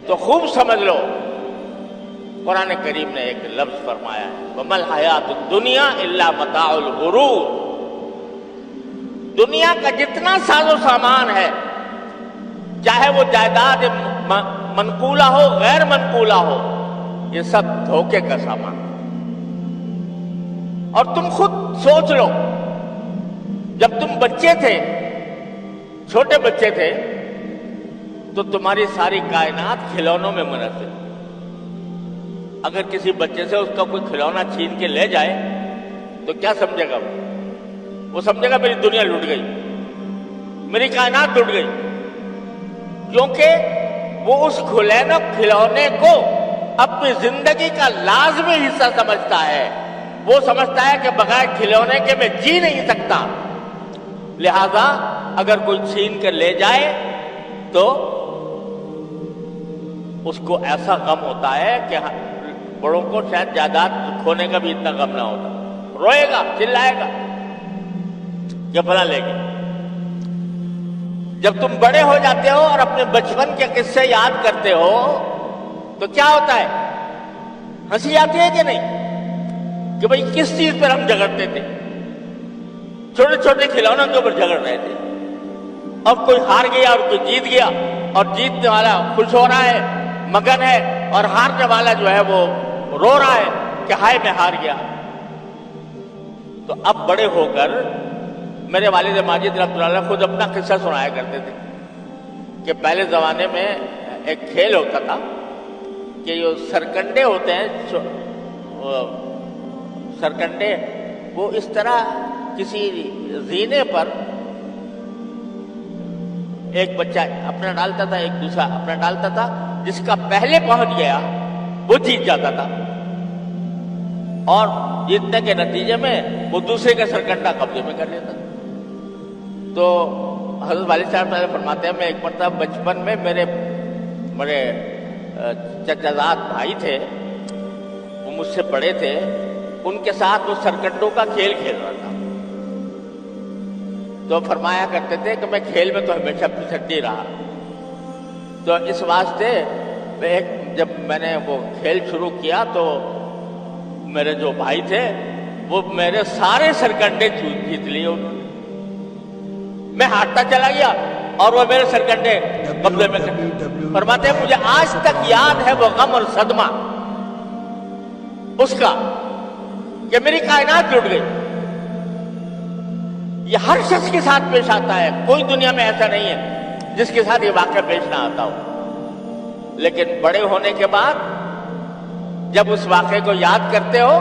تو خوب سمجھ لو، قرآن کریم نے ایک لفظ فرمایا ہے وَمَا الْحَيَاةُ الدُّنْيَا إِلَّا مَتَاعُ الْغُرُورِ۔ دنیا کا جتنا ساز و سامان ہے، چاہے وہ جائیداد منقولہ ہو غیر منقولہ ہو، یہ سب دھوکے کا سامان ہے۔ اور تم خود سوچ لو، جب تم بچے تھے، چھوٹے بچے تھے، تو تمہاری ساری کائنات کھلونوں میں منحصر۔ اگر کسی بچے سے اس کا کوئی کھلونا چھین کے لے جائے تو کیا سمجھے گا؟ وہ سمجھے گا میری دنیا لٹ گئی، میری کائنات لٹ گئی، کیونکہ وہ اس کھلونے کو اپنی زندگی کا لازمی حصہ سمجھتا ہے۔ وہ سمجھتا ہے کہ بغیر کھلونے کے میں جی نہیں سکتا، لہذا اگر کوئی چھین کر لے جائے تو اس کو ایسا غم ہوتا ہے کہ بڑوں کو شاید جائیداد کھونے کا بھی اتنا غم نہ ہوتا، روئے گا، چلائے گا کہ بھلا لے گئے۔ جب تم بڑے ہو جاتے ہو اور اپنے بچپن کے قصے یاد کرتے ہو تو کیا ہوتا ہے؟ ہنسی آتی ہے کہ نہیں؟ کہ بھئی کس چیز پر ہم جھگڑتے تھے؟ چھوٹے چھوٹے کھلونوں کے اوپر جھگڑ رہے تھے، اور کوئی ہار گیا اور کوئی جیت گیا، اور جیتنے والا خوش ہو رہا ہے، مگن ہے، اور ہارنے والا جو ہے وہ رو رہا ہے کہ ہائے میں ہار گیا۔ تو اب بڑے ہو کر میرے والد ماجد رحمۃ اللہ خود اپنا قصہ سنایا کرتے تھے کہ پہلے زمانے میں ایک کھیل ہوتا تھا کہ جو سرکنڈے ہوتے ہیں، سرکنڈے وہ اس طرح کسی زینے پر ایک بچہ اپنا ڈالتا تھا، ایک دوسرا اپنا ڈالتا تھا، جس کا پہلے پہنچ گیا وہ جیت جاتا تھا، اور جیتنے کے نتیجے میں وہ دوسرے کا سرکنڈا قبضے میں کر لیتا تھا۔ تو حضرت والد صاحب فرماتے ہیں میں ایک مرتبہ بچپن میں میرے چچا زاد بھائی تھے، وہ مجھ سے بڑے تھے، ان کے ساتھ وہ سرکنڈوں کا کھیل کھیل رہا تھا۔ تو فرمایا کرتے تھے کہ میں کھیل میں تو ہمیشہ پچھڑتی رہا، تو اس واسطے جب میں نے وہ کھیل شروع کیا تو میرے جو بھائی تھے وہ میرے سارے سرکنڈے جیت لیے انہوں نے، میں ہارتا چلا گیا اور وہ میرے سرکنڈے قبضے میں کر۔ فرماتے ہیں مجھے آج تک یاد ہے وہ غم اور صدمہ اس کا کہ میری کائنات لٹ گئی۔ یہ ہر شخص کے ساتھ پیش آتا ہے، کوئی دنیا میں ایسا نہیں ہے جس کے ساتھ یہ واقعہ پیش نہ آتا ہو، لیکن بڑے ہونے کے بعد جب اس واقعے کو یاد کرتے ہو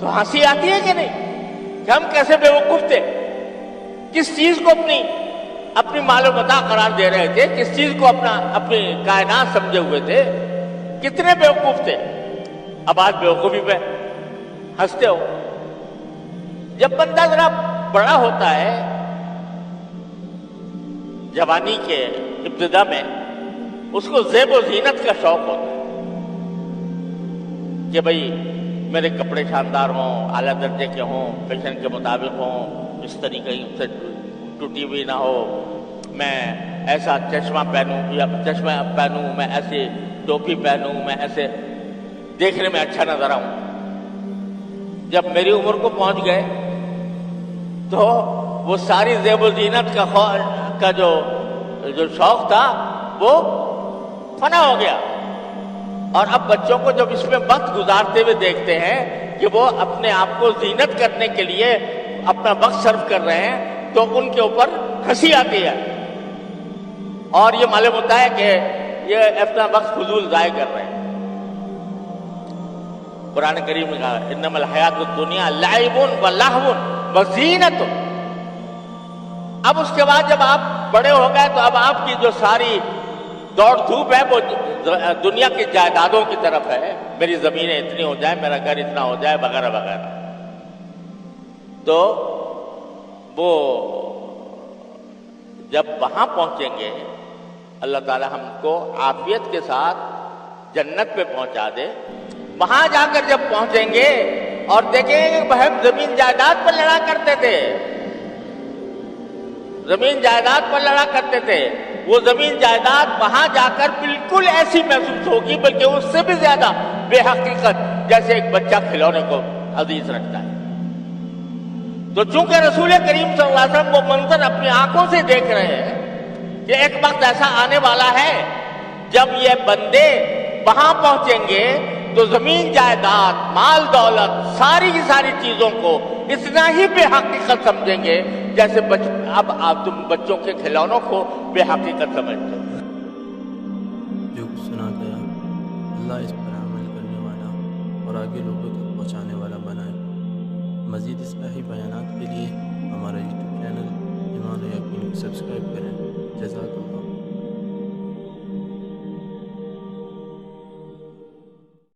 تو ہنسی آتی ہے کہ نہیں کہ ہم کیسے بیوقوف تھے، کس چیز کو اپنی مال و متاع قرار دے رہے تھے، کس چیز کو اپنی کائنات سمجھے ہوئے تھے، کتنے بیوقوف تھے۔ اب آج بیوقوفی پہ ہنستے ہو۔ جب بندہ ذرا بڑا ہوتا ہے، جوانی کے ابتدا میں اس کو زیب و زینت کا شوق ہوتا ہے کہ بھئی میرے کپڑے شاندار ہوں، اعلیٰ درجے کے ہوں، فیشن کے مطابق ہوں، اس طریقے سے ٹوٹی ہوئی نہ ہو، میں ایسا چشمہ پہنوں یا چشمہ پہنوں، میں ایسی ٹوپی پہنوں، میں ایسے دیکھنے میں اچھا نظر آؤں۔ جب میری عمر کو پہنچ گئے تو وہ ساری زیب و زینت کا جو شوق تھا وہ فنا ہو گیا، اور اب بچوں کو جب اس میں وقت گزارتے ہوئے دیکھتے ہیں کہ وہ اپنے آپ کو زینت کرنے کے لیے اپنا وقت صرف کر رہے ہیں تو ان کے اوپر ہنسی آتی ہے، اور یہ معلوم ہوتا ہے کہ یہ اپنا وقت فضول ضائع کر رہے ہیں۔ قرآن کریم میں کہا انما الحیات الدنیا لعب و لہو و زینت۔ اب اس کے بعد جب آپ بڑے ہو گئے تو اب آپ کی جو ساری دوڑ دھوپ ہے وہ دنیا کی جائیدادوں کی طرف ہے، میری زمینیں اتنی ہو جائے، میرا گھر اتنا ہو جائے، وغیرہ وغیرہ۔ تو وہ جب وہاں پہنچیں گے اللہ تعالی ہم کو عافیت کے ساتھ جنت پہ پہنچا دے، وہاں جا کر جب پہنچیں گے اور دیکھیں گے کہ ہم زمین جائیداد پر لڑا کرتے تھے، زمین جائیداد پر لڑا کرتے تھے، وہ زمین جائیداد وہاں جا کر بالکل ایسی محسوس ہوگی، بلکہ اس سے بھی زیادہ بے حقیقت، جیسے ایک بچہ کھلونے کو عزیز رکھتا ہے۔ تو چونکہ رسول کریم صلی اللہ علیہ وسلم وہ منظر اپنی آنکھوں سے دیکھ رہے ہیں کہ ایک وقت ایسا آنے والا ہے جب یہ بندے وہاں پہنچیں گے تو زمین جائیداد، مال دولت، ساری کی ساری چیزوں کو اتنا ہی بے حقیقت سمجھیں گے جیسے اب آپ تم بچوں کے کھلونوں کو بے حقیقت سمجھتے ہو۔ جو کچھ سنا گیا اللہ اس پر عمل کرنے والا اور آگے لوگوں تک پہنچانے والا بنائے۔ مزید اصلاحی بیانات کے لیے ہمارا یوٹیوب چینل ایمان و یقین کو سبسکرائب کریں۔ جزاک اللہ۔